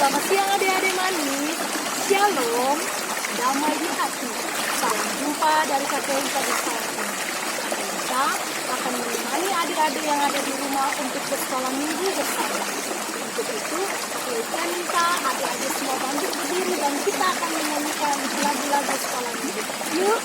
Selamat siang adik-adik manis. Shalom, damai di hati. Salam jumpa dari Kakek Ika di saat ini. Kita akan menemani adik-adik yang ada di rumah untuk bersekolah minggu bersama. Untuk itu, Kakek Ika minta adik-adik semua bangkit berdiri dan kita akan menyanyikan lagu-lagu sekolah minggu. Yuk!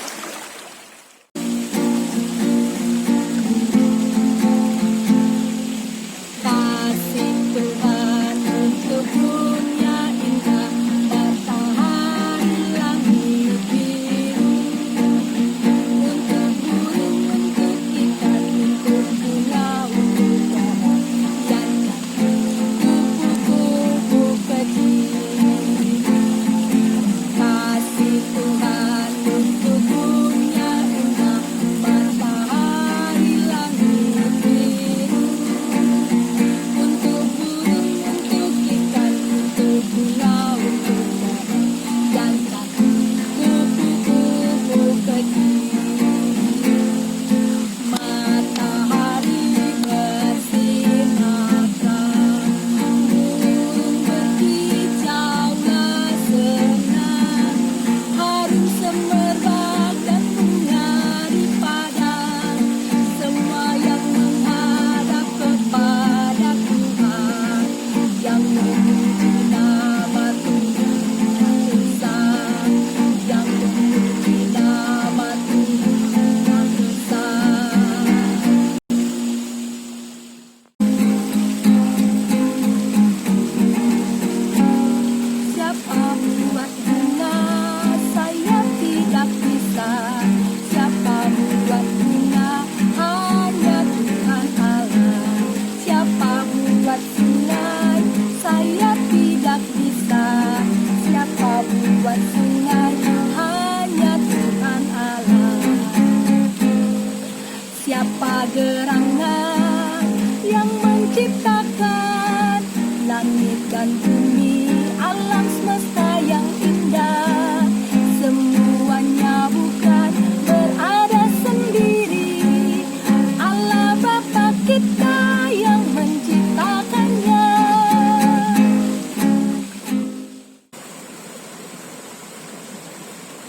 Siapa gerangan yang menciptakan langit dan bumi, alam semesta yang indah? Semuanya bukan berada sendiri, Allah Bapa kita yang menciptakannya.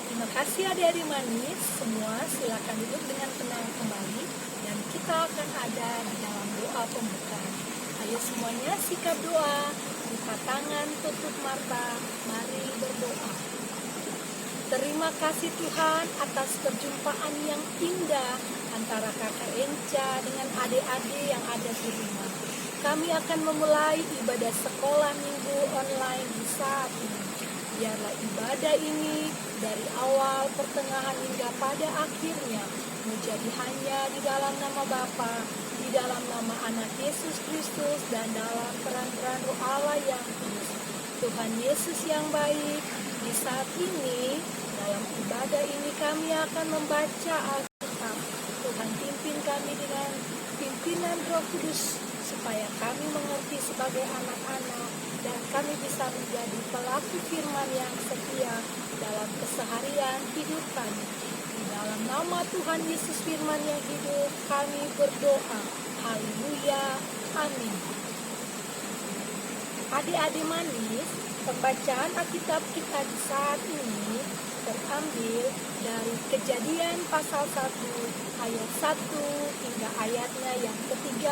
Terima kasih adik-adik manis. Semua silakan duduk dengan tenang kembali dan kita akan ada di dalam doa pembuka. Ayo semuanya sikap doa, buka tangan, tutup mata, mari berdoa. Terima kasih Tuhan atas perjumpaan yang indah antara Kakak Enca dengan adik-adik yang ada di rumah. Kami akan memulai ibadah sekolah minggu online di saat ini. Biarlah ibadah ini dari awal, pertengahan hingga pada akhirnya menjadi hanya di dalam nama Bapa, di dalam nama Anak Yesus Kristus, dan dalam peran-peran Roh Allah yang kudus. Tuhan Yesus yang baik, di saat ini, dalam ibadah ini kami akan membaca Alkitab. Tuhan pimpin kami dengan pimpinan Roh Kudus, supaya kami mengerti sebagai anak-anak, dan kami bisa menjadi pelaku firman yang setia dalam keseharian hidup kami. Di dalam nama Tuhan Yesus firman yang hidup, kami berdoa. Haleluya. Amin. Adik-adik manis, pembacaan Alkitab kita di saat ini terambil dari Kejadian pasal 1 ayat 1 hingga ayatnya yang ke-31.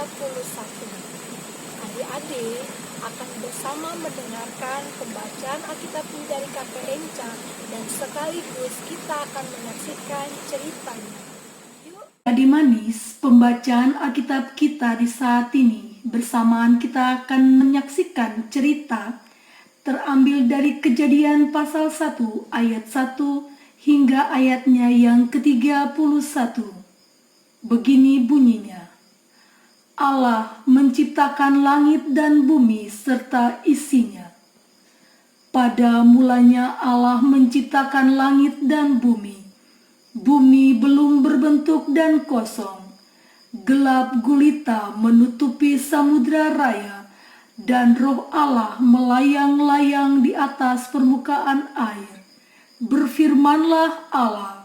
Adik-adik akan bersama mendengarkan pembacaan Alkitab dari Kakek Enca dan sekaligus kita akan menyaksikan ceritanya. Adik manis, pembacaan Alkitab kita di saat ini bersamaan kita akan menyaksikan cerita terambil dari Kejadian pasal 1 ayat 1 hingga ayatnya yang ke-31. Begini bunyinya. Allah menciptakan langit dan bumi serta isinya. Pada mulanya Allah menciptakan langit dan bumi. Bumi belum berbentuk dan kosong. Gelap gulita menutupi samudra raya, dan Roh Allah melayang-layang di atas permukaan air. Berfirmanlah Allah,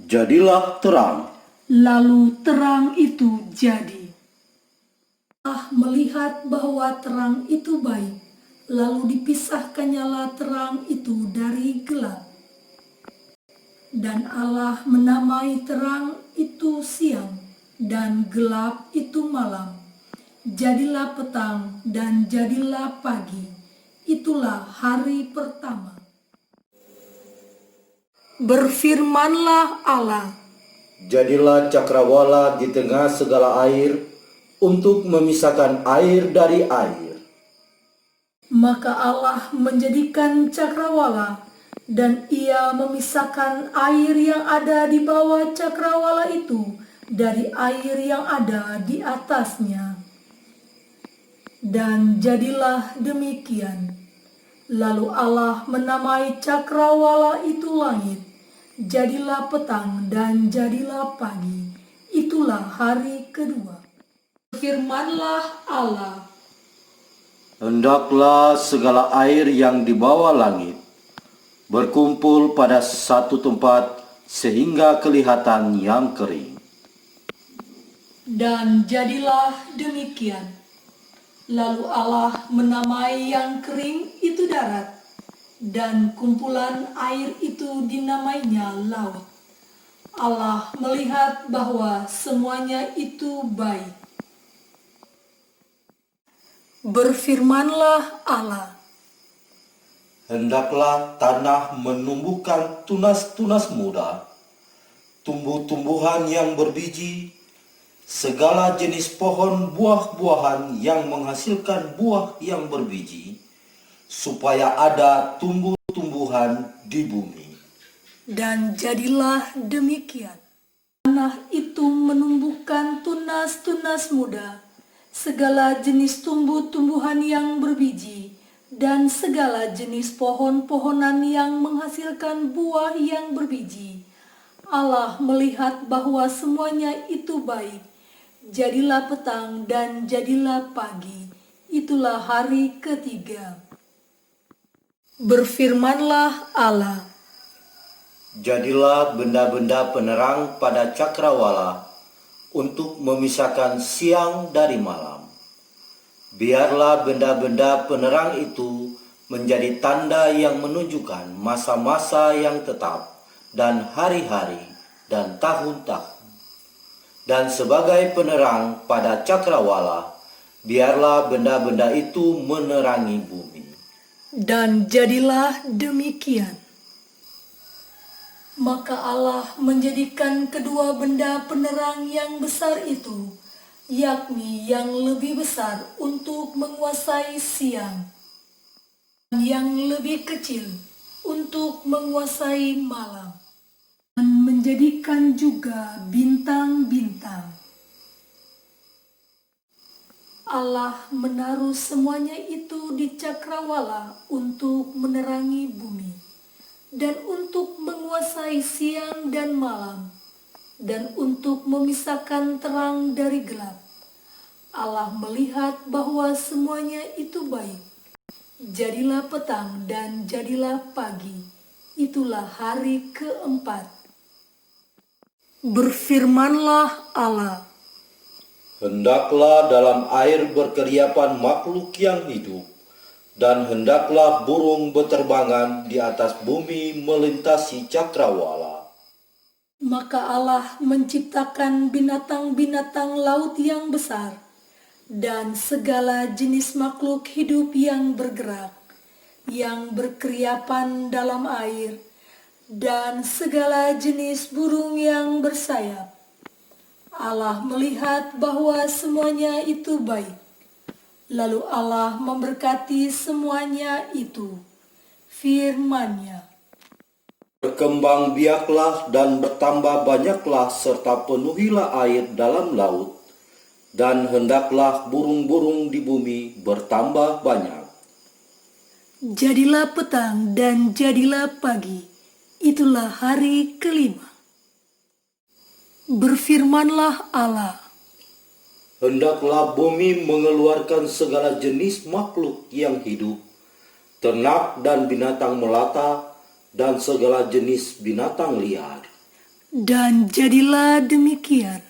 "Jadilah terang." Lalu terang itu jadi. Allah melihat bahwa terang itu baik. Lalu dipisahkannyalah terang itu dari gelap. Dan Allah menamai terang itu siang, dan gelap itu malam. Jadilah petang dan jadilah pagi. Itulah hari pertama. Berfirmanlah Allah, Jadilah cakrawala di tengah segala air untuk memisahkan air dari air. maka Allah menjadikan cakrawala, dan ia memisahkan air yang ada di bawah cakrawala itu dari air yang ada di atasnya. Dan jadilah demikian. Lalu Allah menamai cakrawala itu langit. Jadilah petang dan jadilah pagi. Itulah hari kedua. Firmanlah Allah, Hendaklah segala air yang di bawah langit berkumpul pada satu tempat sehingga kelihatan yang kering. dan jadilah demikian. Lalu Allah menamai yang kering itu darat, dan kumpulan air itu dinamainya laut. Allah melihat bahwa semuanya itu baik. Berfirmanlah Allah, Hendaklah tanah menumbuhkan tunas-tunas muda, tumbuh-tumbuhan yang berbiji, segala jenis pohon buah-buahan yang menghasilkan buah yang berbiji, supaya ada tumbuh-tumbuhan di bumi. dan jadilah demikian. Tanah itu menumbuhkan tunas-tunas muda, segala jenis tumbuh-tumbuhan yang berbiji, dan segala jenis pohon-pohonan yang menghasilkan buah yang berbiji. Allah melihat bahwa semuanya itu baik. Jadilah petang dan jadilah pagi. Itulah hari ketiga. Berfirmanlah Allah, Jadilah benda-benda penerang pada cakrawala untuk memisahkan siang dari malam. Biarlah benda-benda penerang itu menjadi tanda yang menunjukkan masa-masa yang tetap dan hari-hari dan tahun-tahun. Dan sebagai penerang pada cakrawala, biarlah benda-benda itu menerangi bumi. dan jadilah demikian. Maka Allah menjadikan kedua benda penerang yang besar itu, yakni yang lebih besar untuk menguasai siang, dan yang lebih kecil untuk menguasai malam, dan menjadikan juga bintang-bintang. Allah menaruh semuanya itu di cakrawala untuk menerangi bumi, dan untuk menguasai siang dan malam, dan untuk memisahkan terang dari gelap. Allah melihat bahwa semuanya itu baik. Jadilah petang dan jadilah pagi. Itulah hari keempat. Berfirmanlah Allah, Hendaklah dalam air berkeriapan makhluk yang hidup, dan hendaklah burung beterbangan di atas bumi melintasi cakrawala. maka Allah menciptakan binatang-binatang laut yang besar, dan segala jenis makhluk hidup yang bergerak, yang berkeriapan dalam air, dan segala jenis burung yang bersayap. Allah melihat bahwa semuanya itu baik. Lalu Allah memberkati semuanya itu. Firman-Nya, Berkembang biaklah dan bertambah banyaklah serta penuhilah air dalam laut, dan hendaklah burung-burung di bumi bertambah banyak. jadilah petang dan jadilah pagi. Itulah hari kelima. Berfirmanlah Allah, Hendaklah bumi mengeluarkan segala jenis makhluk yang hidup, ternak dan binatang melata, dan segala jenis binatang liar. dan jadilah demikian.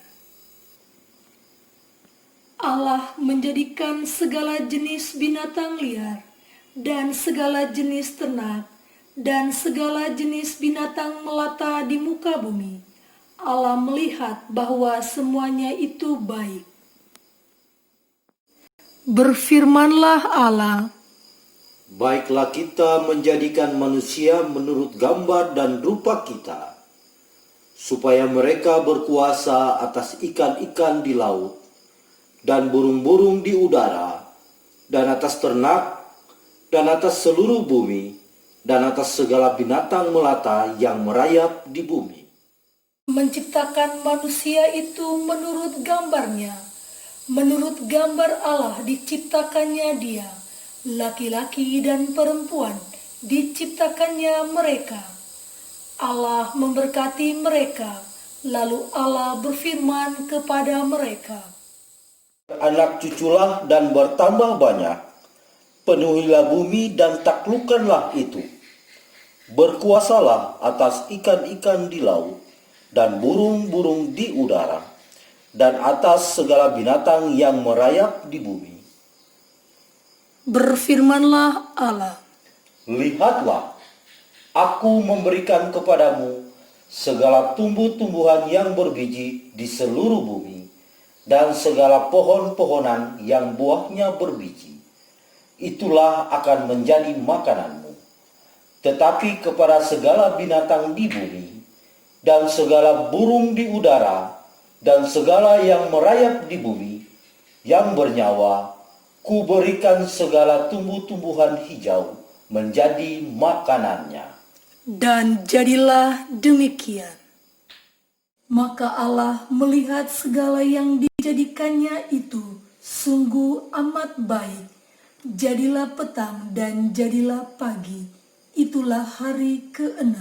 Allah menjadikan segala jenis binatang liar dan segala jenis ternak, dan segala jenis binatang melata di muka bumi. Allah melihat bahwa semuanya itu baik. Berfirmanlah Allah, baiklah kita menjadikan manusia menurut gambar dan rupa kita, supaya mereka berkuasa atas ikan-ikan di laut, dan burung-burung di udara, dan atas ternak, dan atas seluruh bumi, dan atas segala binatang melata yang merayap di bumi. menciptakan manusia itu menurut gambarnya. Menurut gambar Allah diciptakannya dia, laki-laki dan perempuan diciptakannya mereka. Allah memberkati mereka, lalu Allah berfirman kepada mereka, Anak cuculah dan bertambah banyak, penuhilah bumi dan taklukkanlah itu. Berkuasalah atas ikan-ikan di laut, dan burung-burung di udara, dan atas segala binatang yang merayap di bumi. berfirmanlah Allah, Lihatlah, aku memberikan kepadamu segala tumbuh-tumbuhan yang berbiji di seluruh bumi, dan segala pohon-pohonan yang buahnya berbiji. Itulah akan menjadi makananmu. Tetapi kepada segala binatang di bumi, dan segala burung di udara, dan segala yang merayap di bumi, yang bernyawa, kuberikan segala tumbuh-tumbuhan hijau menjadi makanannya. dan jadilah demikian. Maka Allah melihat segala yang dijadikannya itu sungguh amat baik. Jadilah petang dan jadilah pagi. Itulah hari ke-6.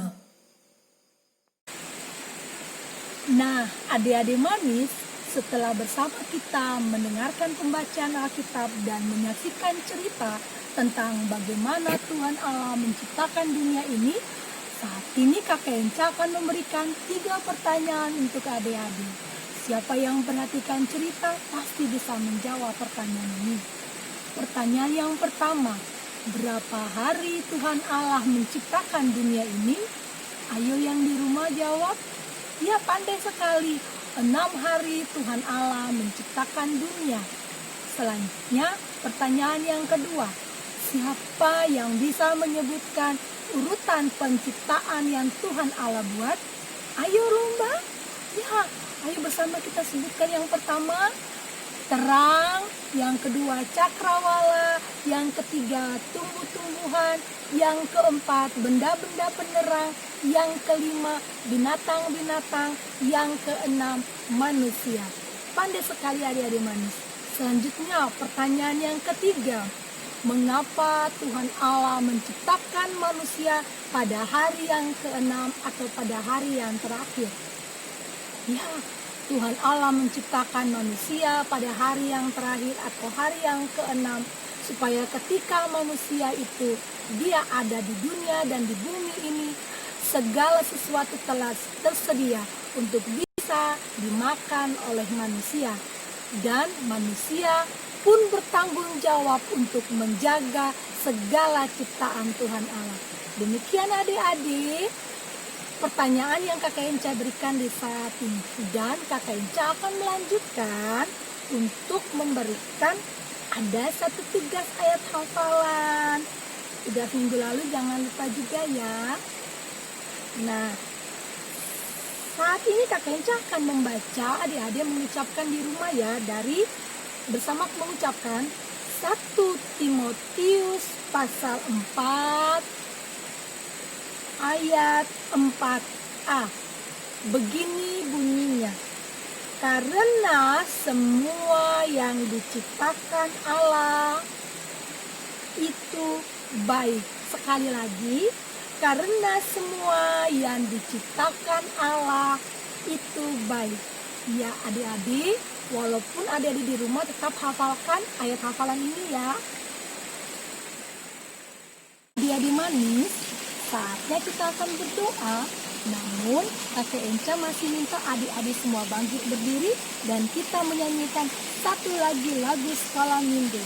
Nah, adik-adik manis, setelah bersama kita mendengarkan pembacaan Alkitab dan menyaksikan cerita tentang bagaimana Tuhan Allah menciptakan dunia ini, saat ini Kakak Enca akan memberikan 3 pertanyaan untuk adik-adik. Siapa yang memperhatikan cerita pasti bisa menjawab pertanyaan ini. Pertanyaan yang pertama, berapa hari Tuhan Allah menciptakan dunia ini? Ayo yang di rumah jawab. Ya, pandai sekali. 6 hari Tuhan Allah menciptakan dunia. Selanjutnya, pertanyaan yang kedua. Siapa yang bisa menyebutkan urutan penciptaan yang Tuhan Allah buat? Ayo Rumba. Ya, ayo bersama kita sebutkan yang pertama, terang, yang kedua cakrawala, yang ketiga tumbuh-tumbuhan, yang keempat benda-benda penerang, yang kelima binatang-binatang, yang keenam manusia. Pandai sekali adik-adik manis. Selanjutnya pertanyaan yang ketiga, mengapa Tuhan Allah menciptakan manusia pada hari yang keenam atau pada hari yang terakhir? Ya, Tuhan Allah menciptakan manusia pada hari yang terakhir atau hari yang keenam, supaya ketika manusia itu dia ada di dunia dan di bumi ini, segala sesuatu telah tersedia untuk bisa dimakan oleh manusia. Dan manusia pun bertanggung jawab untuk menjaga segala ciptaan Tuhan Allah. Demikian adik-adik pertanyaan yang Kakak Enca berikan di saat ini. Dan Kakak Enca akan melanjutkan untuk memberikan ada satu tugas ayat hafalan. Udah minggu lalu jangan lupa juga ya. Nah, saat ini Kakak Enca akan membaca, adik-adik mengucapkan di rumah ya, dari bersama mengucapkan 1 Timotius pasal 4 ayat 4a. Begini bunyinya, karena semua yang diciptakan Allah itu baik. Sekali lagi, karena semua yang diciptakan Allah itu baik. Ya adik-adik, walaupun adik-adik di rumah tetap hafalkan ayat hafalan ini ya. Adik-adik manis, saatnya kita akan berdoa. Namun Kakek Enca masih minta adik-adik semua bangkit berdiri dan kita menyanyikan satu lagi lagu skala minggu.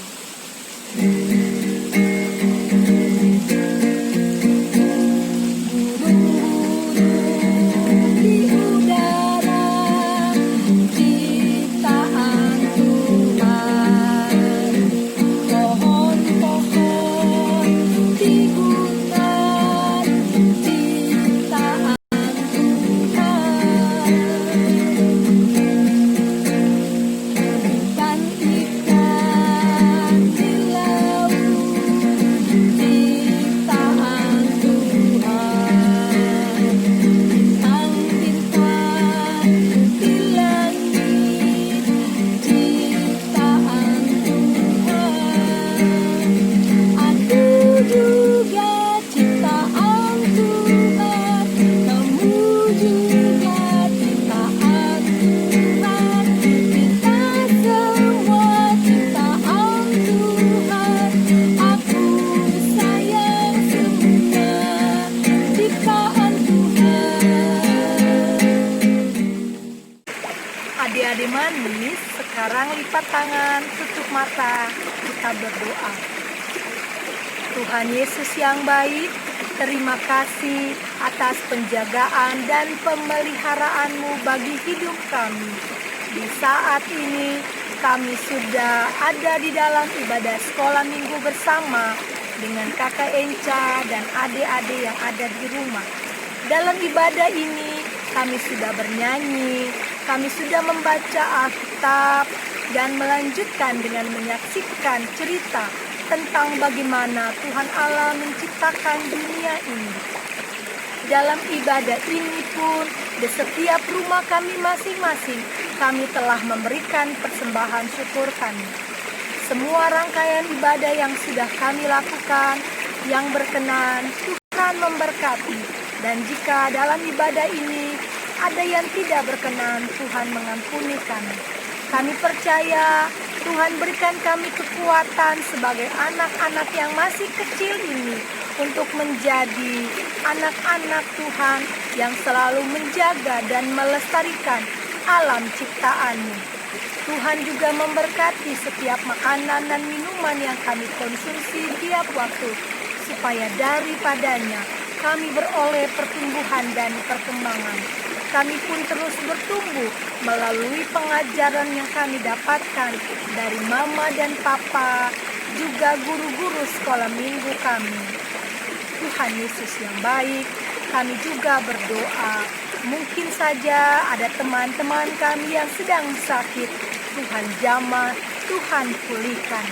lipat tangan, tutup mata, kita berdoa. Tuhan Yesus yang baik, terima kasih atas penjagaan dan pemeliharaanmu bagi hidup kami. Di saat ini kami sudah ada di dalam ibadah sekolah minggu bersama dengan Kakak Enca dan adik-adik yang ada di rumah. Dalam ibadah ini kami sudah bernyanyi, kami sudah membaca Alkitab dan melanjutkan dengan menyaksikan cerita tentang bagaimana Tuhan Allah menciptakan dunia ini. Dalam ibadah ini pun, di setiap rumah kami masing-masing, kami telah memberikan persembahan syukur kami. Semua rangkaian ibadah yang sudah kami lakukan, yang berkenan, Tuhan memberkati. Dan jika dalam ibadah ini ada yang tidak berkenan, Tuhan mengampuni kami. Kami percaya Tuhan berikan kami kekuatan sebagai anak-anak yang masih kecil ini untuk menjadi anak-anak Tuhan yang selalu menjaga dan melestarikan alam ciptaan-Mu. Tuhan juga memberkati setiap makanan dan minuman yang kami konsumsi tiap waktu, supaya daripadanya kami beroleh pertumbuhan dan perkembangan. Kami pun terus bertumbuh melalui pengajaran yang kami dapatkan dari Mama dan Papa, juga guru-guru sekolah minggu kami. Tuhan Yesus yang baik, kami juga berdoa. Mungkin saja ada teman-teman kami yang sedang sakit. Tuhan jamah, Tuhan pulihkan.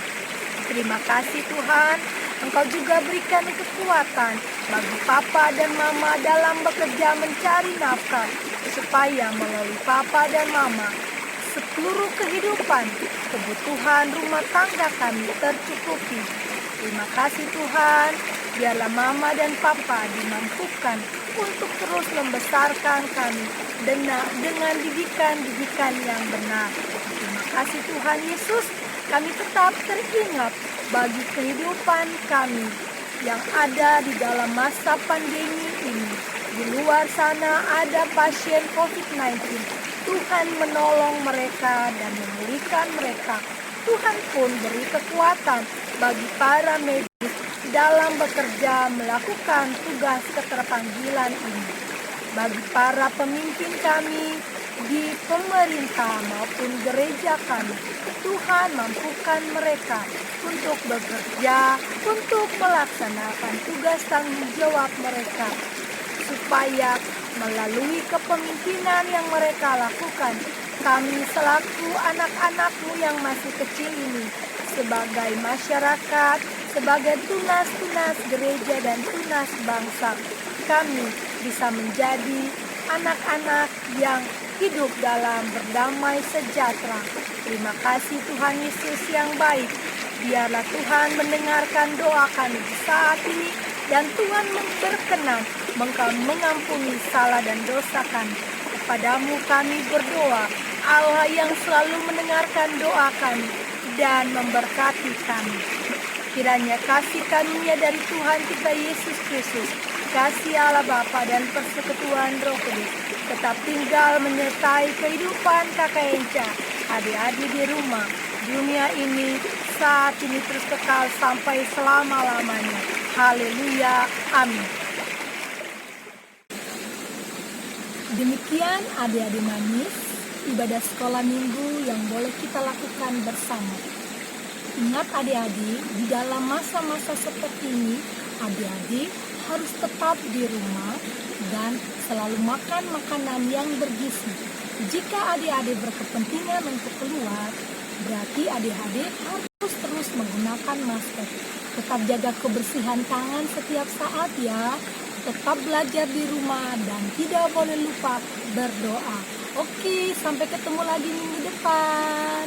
Terima kasih Tuhan, Engkau juga berikan kekuatan bagi Papa dan Mama dalam bekerja mencari nafkah, supaya melalui Papa dan Mama seluruh kehidupan, kebutuhan rumah tangga kami tercukupi. Terima kasih Tuhan, biarlah Mama dan Papa dimampukan untuk terus membesarkan kami dengan didikan-didikan yang benar. Terima kasih Tuhan Yesus, kami tetap teringat bagi kehidupan kami yang ada di dalam masa pandemi ini. Di luar sana ada pasien COVID-19. Tuhan menolong mereka dan memulihkan mereka. Tuhan pun beri kekuatan bagi para medis dalam bekerja melakukan tugas keterpanggilan ini. Bagi para pemimpin kami di pemerintah maupun gereja kami, Tuhan mampukan mereka untuk bekerja, untuk melaksanakan tugas tanggung jawab mereka, supaya melalui kepemimpinan yang mereka lakukan, kami selaku anak-anak-Mu yang masih kecil ini, sebagai masyarakat, sebagai tunas-tunas gereja dan tunas bangsa, kami bisa menjadi anak-anak yang hidup dalam berdamai sejahtera. Terima kasih Tuhan Yesus yang baik. Biarlah Tuhan mendengarkan doa kami saat ini, dan Tuhan berkenan mengampuni salah dan dosa kami. Kepadamu kami berdoa, Allah yang selalu mendengarkan doa kami dan memberkati kami. Kiranya kasih karunia dari Tuhan kita Yesus Kristus, kasih Allah Bapa dan persekutuan Roh Kudus tetap tinggal menyertai kehidupan Kakak Enca, adik-adik di rumah, dunia ini, saat ini terus kekal sampai selama-lamanya. Haleluya, amin. Demikian adik-adik manis, ibadah sekolah minggu yang boleh kita lakukan bersama. Ingat adik-adik, di dalam masa-masa seperti ini, adik-adik harus tetap di rumah dan selalu makan makanan yang bergizi. Jika adik-adik berkepentingan untuk keluar, berarti adik-adik harus terus menggunakan masker. Tetap jaga kebersihan tangan setiap saat ya. Tetap belajar di rumah dan tidak boleh lupa berdoa. Oke, sampai ketemu lagi minggu depan.